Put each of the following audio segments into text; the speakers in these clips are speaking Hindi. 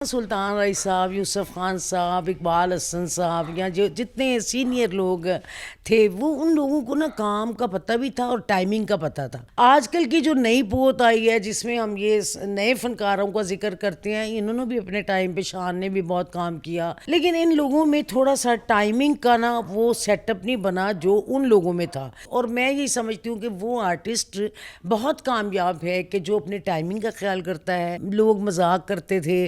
सुल्तान राय साहब, यूसुफ खान साहब, इकबाल हसन साहब, या जो जितने सीनियर लोग थे वो उन लोगों को ना काम का पता भी था और टाइमिंग का पता था। आजकल की जो नई पोत आई है जिसमें हम ये नए फनकारों का जिक्र करते हैं, इन्होंने भी अपने टाइम पे, शान ने भी बहुत काम किया, लेकिन इन लोगों में थोड़ा सा टाइमिंग का ना वो सेटअप नहीं बना जो उन लोगों में था। और मैं यही समझती हूँ कि वो आर्टिस्ट बहुत कामयाब है कि जो अपने टाइमिंग का ख्याल करता है। लोग मजाक करते थे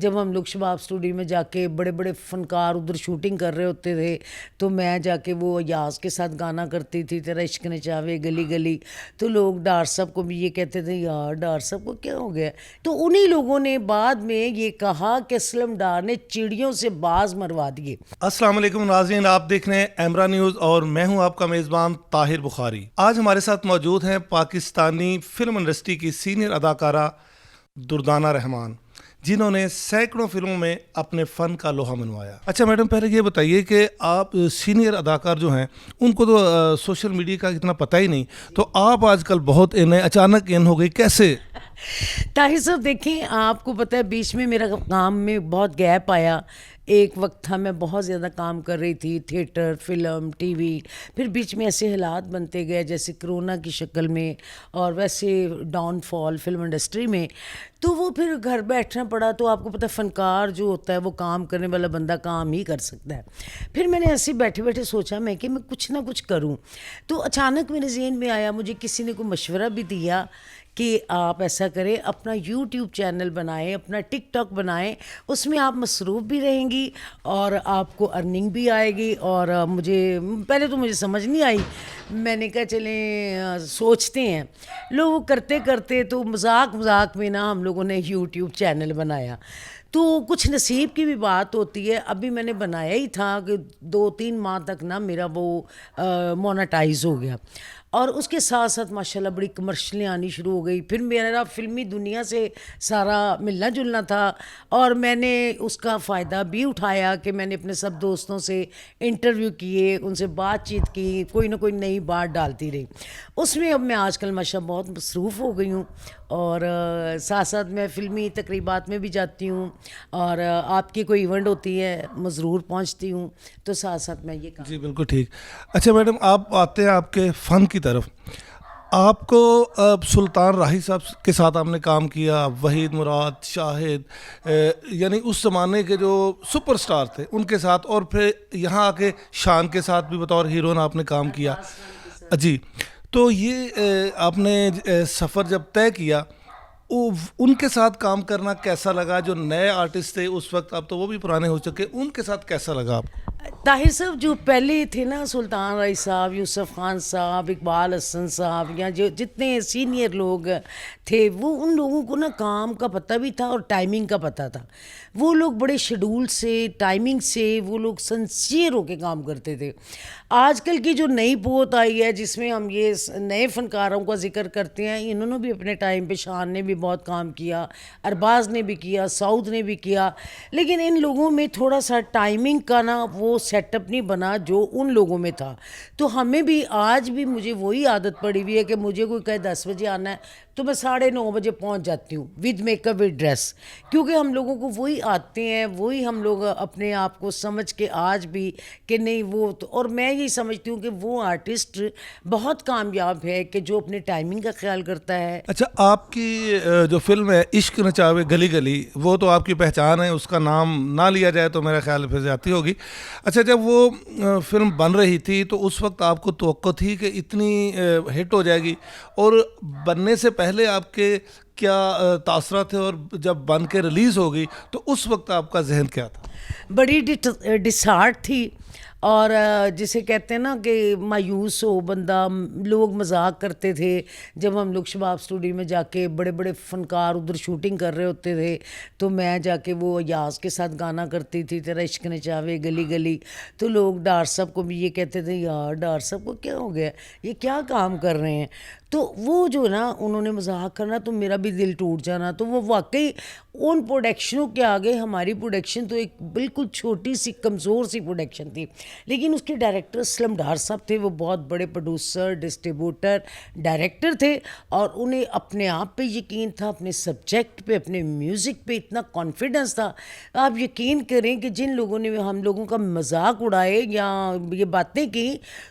जब हम लोग शबाब स्टूडियो में जाके, बड़े बड़े फनकार उधर शूटिंग कर रहे होते थे, तो मैं जाके वो यास के साथ गाना करती थी, तेरा इश्क ने चावे गली गली। तो लोग डार साहब को भी ये कहते थे, यार डार साहब को क्या हो गया। तो उन्हीं लोगों ने बाद में ये कहा कि असलम डार ने चिड़ियों से बाज मरवा दिए। अस्सलाम वालेकुम नाज़रीन, आप देख रहे हैं एमरा न्यूज़ और मैं हूं आपका मेज़बान ताहिर बुखारी। आज हमारे साथ मौजूद हैं पाकिस्तानी फिल्म इंडस्ट्री की सीनियर अदाकारा दुर्दाना रहमान, जिन्होंने सैकड़ों फिल्मों में अपने फ़न का लोहा मनवाया। अच्छा मैडम, पहले ये बताइए कि आप सीनियर अदाकार जो हैं उनको तो सोशल मीडिया का इतना पता ही नहीं, तो आप आजकल बहुत इन अचानक इन हो गई, कैसे? ताहिर साहब देखें, आपको पता है बीच में मेरा काम में बहुत गैप आया। एक वक्त था मैं बहुत ज़्यादा काम कर रही थी, थिएटर, फिल्म, टीवी। फिर बीच में ऐसे हालात बनते गए जैसे कोरोना की शक्ल में, और वैसे डाउनफॉल फिल्म इंडस्ट्री में, तो वो फिर घर बैठना पड़ा। तो आपको पता है फ़नकार जो होता है वो काम करने वाला बंदा काम ही कर सकता है। फिर मैंने ऐसे बैठे बैठे सोचा मैं कि मैं कुछ ना कुछ करूं। तो अचानक मेरे ज़हन में आया, मुझे किसी ने कोई मशवरा भी दिया कि आप ऐसा करें, अपना यूट्यूब चैनल बनाएं, अपना टिकटॉक बनाएं, उसमें आप मसरूफ़ भी रहेंगी और आपको अर्निंग भी आएगी। और मुझे पहले तो मुझे समझ नहीं आई। मैंने कहा चलें सोचते हैं। लोग करते करते तो मजाक मजाक में ना हम लोगों ने यूट्यूब चैनल बनाया। तो कुछ नसीब की भी बात होती है। अभी मैंने बनाया ही था कि 2-3 माह तक ना मेरा वो मोनेटाइज हो गया, और उसके साथ साथ माशाल्लाह बड़ी कमर्शियलें आनी शुरू हो गई। फिर मेरा फिल्मी दुनिया से सारा मिलना जुलना था, और मैंने उसका फ़ायदा भी उठाया कि मैंने अपने सब दोस्तों से इंटरव्यू किए, उनसे बातचीत की, कोई ना कोई नई बात डालती रही। उसमें अब मैं आजकल माशाल्लाह बहुत मसरूफ़ हो गई हूँ, और साथ साथ मैं फ़िल्मी तकरीबात में भी जाती हूँ, और आपकी कोई इवेंट होती है मैं ज़रूर पहुँचती हूँ। तो साथ साथ मैं ये काम। जी बिल्कुल ठीक। अच्छा मैडम, आप आते हैं आपके फ़न की तरफ। आपको सुल्तान राही साहब के साथ आपने काम किया, वहीद मुराद, शाहिद, यानी उस ज़माने के जो सुपरस्टार थे उनके साथ, और फिर यहाँ आके शान के साथ भी बतौर हीरोइन आपने काम किया। जी, तो ये आपने सफ़र जब तय किया, उनके साथ काम करना कैसा लगा? जो नए आर्टिस्ट थे उस वक्त, अब तो वो भी पुराने हो चुके, उनके साथ कैसा लगा आपको? ताहिर साहब जो पहले थे ना, सुल्तान राय साहब, यूसुफ खान साहब, इकबाल हसन साहब, या जो जितने सीनियर लोग थे वो उन लोगों को ना काम का पता भी था और टाइमिंग का पता था। वो लोग बड़े शेड्यूल से, टाइमिंग से वो लोग सिंसियर होके काम करते थे। आजकल की जो नई पोत आई है जिसमें हम ये नए फनकारों का जिक्र करते हैं, इन्होंने भी अपने टाइम पे, शान ने भी बहुत काम किया, अरबाज ने भी किया, साउद ने भी किया, लेकिन इन लोगों में थोड़ा सा टाइमिंग का ना वो सेटअप नहीं बना जो उन लोगों में था। तो हमें भी आज भी मुझे वही आदत पड़ी हुई है कि मुझे कोई कहे 10 बजे आना है तो मैं 9:30 बजे पहुंच जाती हूँ, विद मेकअप, विद ड्रेस। क्योंकि हम लोगों को वही आते हैं, वही हम लोग अपने आप को समझ के आज भी कि नहीं वो तो। और मैं यही समझती हूँ कि वो आर्टिस्ट बहुत कामयाब है कि जो अपने टाइमिंग का ख्याल करता है। अच्छा, आपकी जो फिल्म है इश्क न चावे गली गली, वो तो आपकी पहचान है, उसका नाम ना लिया जाए तो मेरा ख्याल फिर जाती होगी। अच्छा, जब वो फिल्म बन रही थी तो उस वक्त आपको तवक्को थी कि इतनी हिट हो जाएगी, और बनने से पहले आपके क्या तासरात थे, और जब बन के रिलीज़ हो गई तो उस वक्त आपका जहन क्या था? बड़ी डिसहार्ट थी, और जिसे कहते हैं ना कि मायूस हो बंदा। लोग मजाक करते थे जब हम लोग शबाब स्टूडियो में जाके, बड़े बड़े फनकार उधर शूटिंग कर रहे होते थे, तो मैं जाके वो यास के साथ गाना करती थी, तेरा इश्क ने चावे गली गली। तो लोग डार साहब को भी ये कहते थे, यार डार साहब को क्या हो गया, ये क्या काम कर रहे हैं। तो वो जो ना उन्होंने मजाक करना तो मेरा भी दिल टूट जाना, तो वो वाकई उन प्रोडक्शनों के आगे हमारी प्रोडक्शन तो एक बिल्कुल छोटी सी कमज़ोर सी प्रोडक्शन थी। लेकिन उसके डायरेक्टर असलम डार साहब थे, वो बहुत बड़े प्रोड्यूसर, डिस्ट्रीब्यूटर, डायरेक्टर थे, और उन्हें अपने आप पे यकीन था, अपने सब्जेक्ट पे, अपने म्यूज़िक पे इतना कॉन्फिडेंस था। आप यकीन करें कि जिन लोगों ने हम लोगों का मजाक उड़ाए या ये बातें की,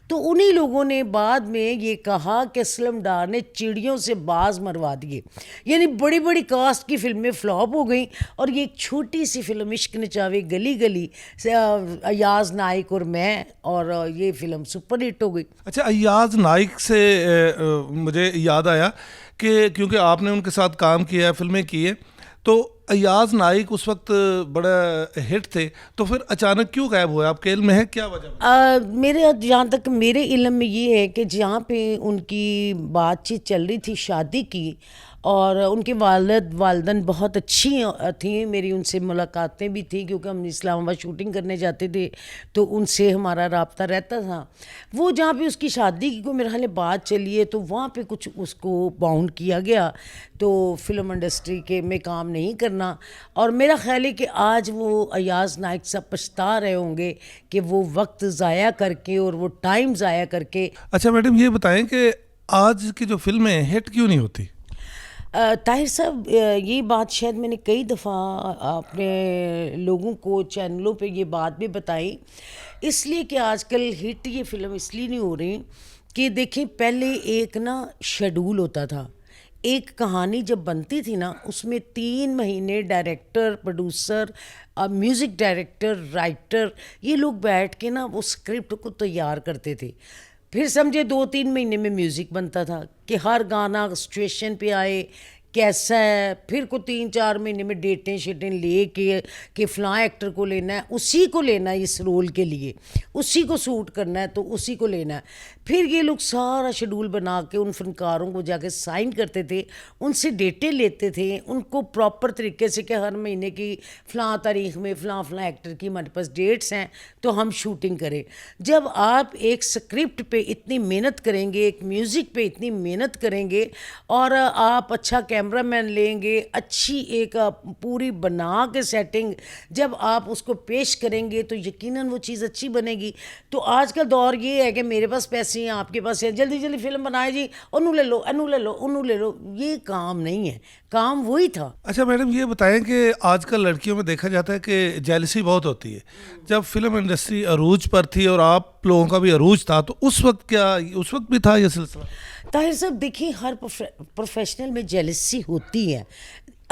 तो उन्हीं लोगों ने बाद में ये कहा कि असलम डार ने चिड़ियों से बाज मरवा दिए। यानी बड़ी बड़ी कास्ट की फिल्में फ्लॉप हो गई, और ये एक छोटी सी फिल्म इश्क नचावे गली गली से अयाज नाइक और मैं, और ये फिल्म सुपर हिट हो गई। अच्छा, अय्याज नाइक से मुझे याद आया कि क्योंकि आपने उनके साथ काम किया है, फिल्में की है, तो अय्याज नाइक उस वक्त बड़ा हिट थे, तो फिर अचानक क्यों गायब हुआ? आपके इल्म में है क्या वजह? मेरे जहाँ तक मेरे इल्म में ये है कि जहाँ पे उनकी बातचीत चल रही थी शादी की, और उनके वालिद वालदन बहुत अच्छी थी, मेरी उनसे मुलाकातें भी थी क्योंकि हम इस्लामाबाद शूटिंग करने जाते थे, तो उनसे हमारा राब्ता रहता था। वो जहाँ पे उसकी शादी की को मेरे ख्याल में बात चली है, तो वहाँ पे कुछ उसको बाउंड किया गया, तो फिल्म इंडस्ट्री के में काम नहीं करना। और मेरा ख्याल है कि आज वो अयाज नाइक साहब पछता रहे होंगे कि वो वक्त ज़ाया करके और वो टाइम ज़ाया करके। अच्छा मैडम, ये बताएं कि आज की जो फिल्में हिट क्यों नहीं होती? ताहिर साहब, ये बात शायद मैंने कई दफ़ा अपने लोगों को चैनलों पे ये बात भी बताई, इसलिए कि आजकल हिट ये फिल्म इसलिए नहीं हो रही कि देखें, पहले एक ना शेड्यूल होता था। एक कहानी जब बनती थी ना, उसमें 3 महीने director, producer, music director, writer, ये लोग बैठ के ना वो स्क्रिप्ट को तैयार करते थे। फिर समझे 2-3 महीने में म्यूज़िक बनता था कि हर गाना सिचुएशन पे आए, कैसा है। फिर को 3-4 महीने में डेटें शेटें ले कि फ़लाँ एक्टर को लेना है, उसी को लेना है इस रोल के लिए, उसी को सूट करना है तो उसी को लेना है। फिर ये लोग सारा शेड्यूल बना के उन फनकारों को जाके साइन करते थे, उनसे डेटें लेते थे, उनको प्रॉपर तरीके से कि हर महीने की फ़लाँ तारीख में फ़लाँ फ़लाँ एक्टर की हमारे पास डेट्स हैं तो हम शूटिंग करें। जब आप एक स्क्रिप्ट पे इतनी मेहनत करेंगे, एक म्यूज़िक पे इतनी मेहनत करेंगे, और आप अच्छा कैमरामैन लेंगे, अच्छी एक पूरी बना के सेटिंग जब आप उसको पेश करेंगे, तो यकीनन वो चीज़ अच्छी बनेगी। तो आज का दौर ये है कि मेरे पास पैसे हैं, आपके पास है, जल्दी जल्दी फिल्म बनाए जी, उन्नू ले लो, अनू ले लो, उन्नू ले लो। ये काम नहीं है, काम वही था। अच्छा मैडम, ये बताएं कि आजकल लड़कियों में देखा जाता है कि जेलसी बहुत होती है। जब फिल्म इंडस्ट्री अरूज पर थी और आप लोगों का भी अरूज था, तो उस वक्त क्या, उस वक्त भी था ये सिलसिला? ताहिर साहब, देखिए, हर प्रोफेशनल में जेलसी होती है।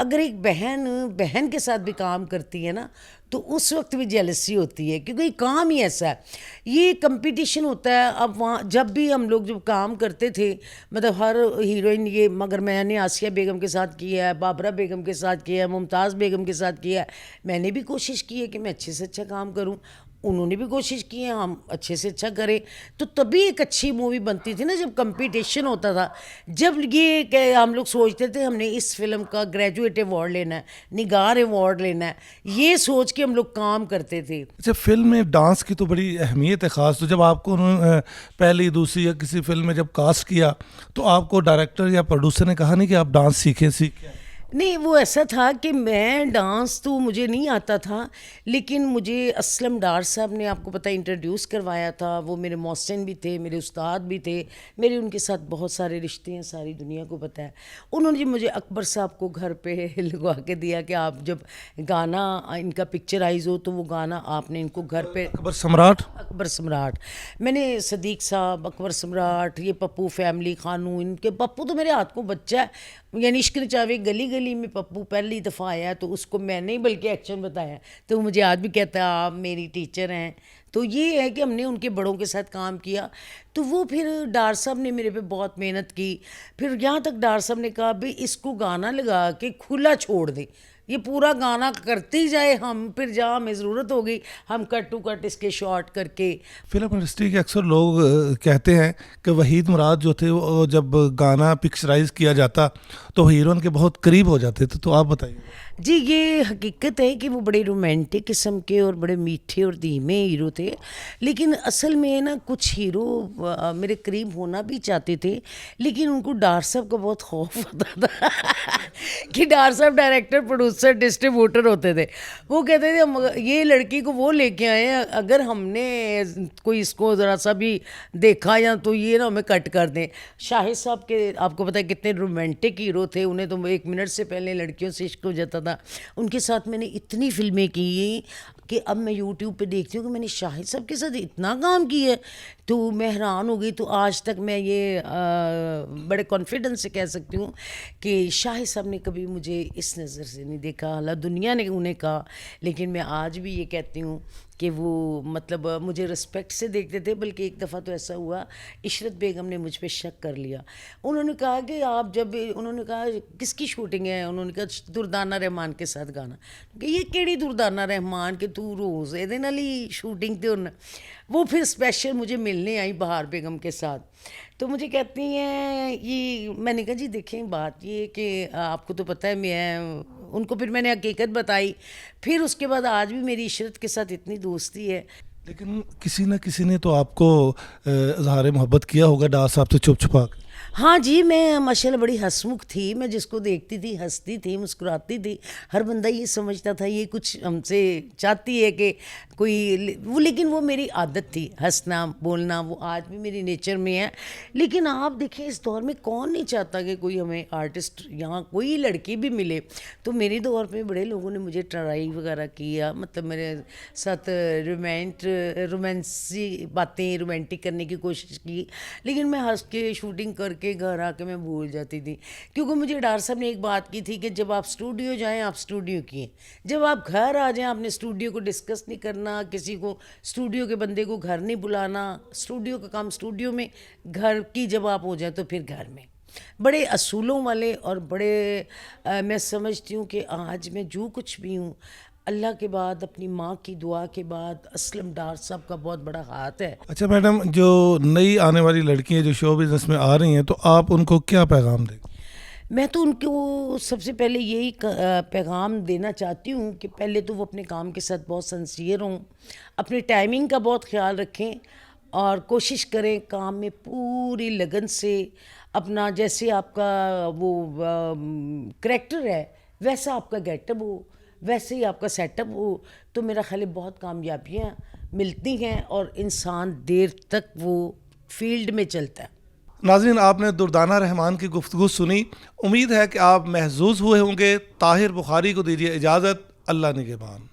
अगर एक बहन बहन के साथ भी काम करती है ना, तो उस वक्त भी जेलसी होती है, क्योंकि ये काम ही ऐसा है, ये कंपटीशन होता है। अब वहाँ जब भी हम लोग जब काम करते थे, मतलब हर हीरोइन, ये मगर मैंने आसिया बेगम के साथ किया है, बाबरा बेगम के साथ किया है, मुमताज़ बेगम के साथ किया है, मैंने भी कोशिश की है कि मैं अच्छे से अच्छा काम करूँ, उन्होंने भी कोशिश की है हम अच्छे से अच्छा करें, तो तभी एक अच्छी मूवी बनती थी ना, जब कंपटीशन होता था। जब ये हम लोग सोचते थे हमने इस फिल्म का ग्रेजुएट अवार्ड लेना है, निगार अवार्ड लेना है, ये सोच के हम लोग काम करते थे। अच्छा, फिल्म में डांस की तो बड़ी अहमियत है ख़ास। तो जब आपको उन्होंने पहली, दूसरी या किसी फिल्म में जब कास्ट किया, तो आपको डायरेक्टर या प्रोड्यूसर ने कहा नहीं कि आप डांस सीखें? नहीं, वो ऐसा था कि मैं डांस तो मुझे नहीं आता था, लेकिन मुझे असलम डार साहब ने, आपको पता है, इंट्रोड्यूस करवाया था। वो मेरे मौसिन भी थे, मेरे उस्ताद भी थे, मेरे उनके साथ बहुत सारे रिश्ते हैं, सारी दुनिया को पता है। उन्होंने मुझे अकबर साहब को घर पे लगवा के दिया कि आप जब गाना इनका पिक्चराइज हो तो वो गाना आपने इनको घर पे। अकबर सम्राट? अकबर सम्राट। मैंने सदीक साहब, अकबर सम्राट, ये पप्पू फैमिली, खानू, इनके पप्पू तो मेरे हाथ को बच्चा है, यानी इश्क नचावे गली गली में पप्पू पहली दफ़ा आया, तो उसको मैंने ही बल्कि एक्शन बताया, तो मुझे आज भी कहता है आप मेरी टीचर हैं। तो ये है कि हमने उनके बड़ों के साथ काम किया। तो वो फिर डार साहब ने मेरे पे बहुत मेहनत की। फिर यहाँ तक डार साहब ने कहा भाई इसको गाना लगा के खुला छोड़ दे, ये पूरा गाना करते ही जाए हम, फिर जहाँ हमें ज़रूरत होगी हम कट टू कट इसके शॉर्ट करके। फिल्म इंडस्ट्री के अक्सर लोग कहते हैं कि वहीद मुराद जो थे, वो जब गाना पिक्चराइज किया जाता तो हीरोइन के बहुत करीब हो जाते थे, तो आप बताइए। जी, ये हकीकत है कि वो बड़े रोमांटिक किस्म के और बड़े मीठे और धीमे हीरो थे, लेकिन असल में ना कुछ हीरो मेरे करीब होना भी चाहते थे, लेकिन उनको डार साहब का बहुत खौफ होता था कि डार साहब डायरेक्टर, प्रोड्यूसर, डिस्ट्रीब्यूटर होते थे। वो कहते थे हम ये लड़की को वो लेके आए हैं, अगर हमने कोई इसको ज़रा सा भी देखा या तो ये ना हमें कट कर दें। शाहिद साहब के आपको पता है कितने रोमांटिक हीरो थे, उन्हें तो 1 मिनट से पहले लड़कियों से इश्क हो जाता था। उनके साथ मैंने इतनी फिल्में की कि अब मैं यूट्यूब पे देखती हूँ कि मैंने शाहिद साहब के साथ इतना काम किया है, तो मैं हैरान हो गई। तो आज तक मैं ये बड़े कॉन्फिडेंस से कह सकती हूँ कि शाहिद साहब ने कभी मुझे इस नज़र से नहीं देखा, हालांकि दुनिया ने उन्हें कहा, लेकिन मैं आज भी ये कहती हूँ कि वो मतलब मुझे रिस्पेक्ट से देखते थे। बल्कि एक दफ़ा तो ऐसा हुआ, इशरत बेगम ने मुझ पे शक कर लिया। उन्होंने कहा कि आप जब, उन्होंने कहा किसकी शूटिंग है, उन्होंने कहा दुर्दाना रहमान के साथ गाना, कि ये केड़ी दुर्दाना रहमान कि तू रोज़ ਇਹਦੇ ਨਾਲ ही शूटिंग ते उन वो फिर स्पेशल मुझे मिलने आई बहार बेगम के साथ। तो मुझे कहती हैं ये, मैंने कहा जी देखें बात ये कि आपको तो पता है मैं उनको, फिर मैंने हकीकत बताई। फिर उसके बाद आज भी मेरी इशरत के साथ इतनी दोस्ती है। लेकिन किसी न किसी ने तो आपको इजहार मोहब्बत किया होगा डार साहब से छुप छुपा के। हाँ जी, मैं माशाल्लाह बड़ी हंसमुख थी, मैं जिसको देखती थी हंसती थी, मुस्कुराती थी। हर बंदा ये समझता था ये कुछ हमसे चाहती है कि कोई वो, लेकिन वो मेरी आदत थी हंसना बोलना, वो आज भी मेरी नेचर में है। लेकिन आप देखें इस दौर में कौन नहीं चाहता कि कोई हमें आर्टिस्ट, यहाँ कोई लड़की भी मिले। तो मेरे दौर में बड़े लोगों ने मुझे ट्राई वगैरह किया, मतलब मेरे साथ रोमांसी बातें रोमांटिक करने की कोशिश की, लेकिन मैं हंस के शूटिंग करके घर आके मैं भूल जाती थी। क्योंकि मुझे डार साहब ने एक बात की थी कि जब आप स्टूडियो जाएं आप स्टूडियो की, जब आप घर आ जाएं आपने स्टूडियो को डिस्कस नहीं करना, किसी को स्टूडियो के बंदे को घर नहीं बुलाना, स्टूडियो का काम स्टूडियो में, घर की जब आप हो जाए तो फिर घर में। बड़े असूलों वाले और बड़े मैं समझती हूँ कि आज मैं जो कुछ भी हूँ अल्लाह के बाद, अपनी माँ की दुआ के बाद, असलम डार साहब का बहुत बड़ा हाथ है। अच्छा मैडम, जो नई आने वाली लड़कियां जो शो बिजनेस में आ रही हैं, तो आप उनको क्या पैगाम दें? मैं तो उनको सबसे पहले यही पैगाम देना चाहती हूँ कि पहले तो वो अपने काम के साथ बहुत सिंसियर हों, अपने टाइमिंग का बहुत ख्याल रखें और कोशिश करें काम में पूरी लगन से अपना, जैसे आपका वो करैक्टर है वैसा आपका गेटअप हो, वैसे ही आपका सेटअप हो, तो मेरा ख्याल है बहुत कामयाबियाँ मिलती हैं और इंसान देर तक वो फील्ड में चलता है। नाज़रीन, आपने दुर्दाना रहमान की गुफ्तगू सुनी। उम्मीद है कि आप महजूज हुए होंगे। ताहिर बुखारी को दीजिए इजाज़त। अल्लाह निगहबान।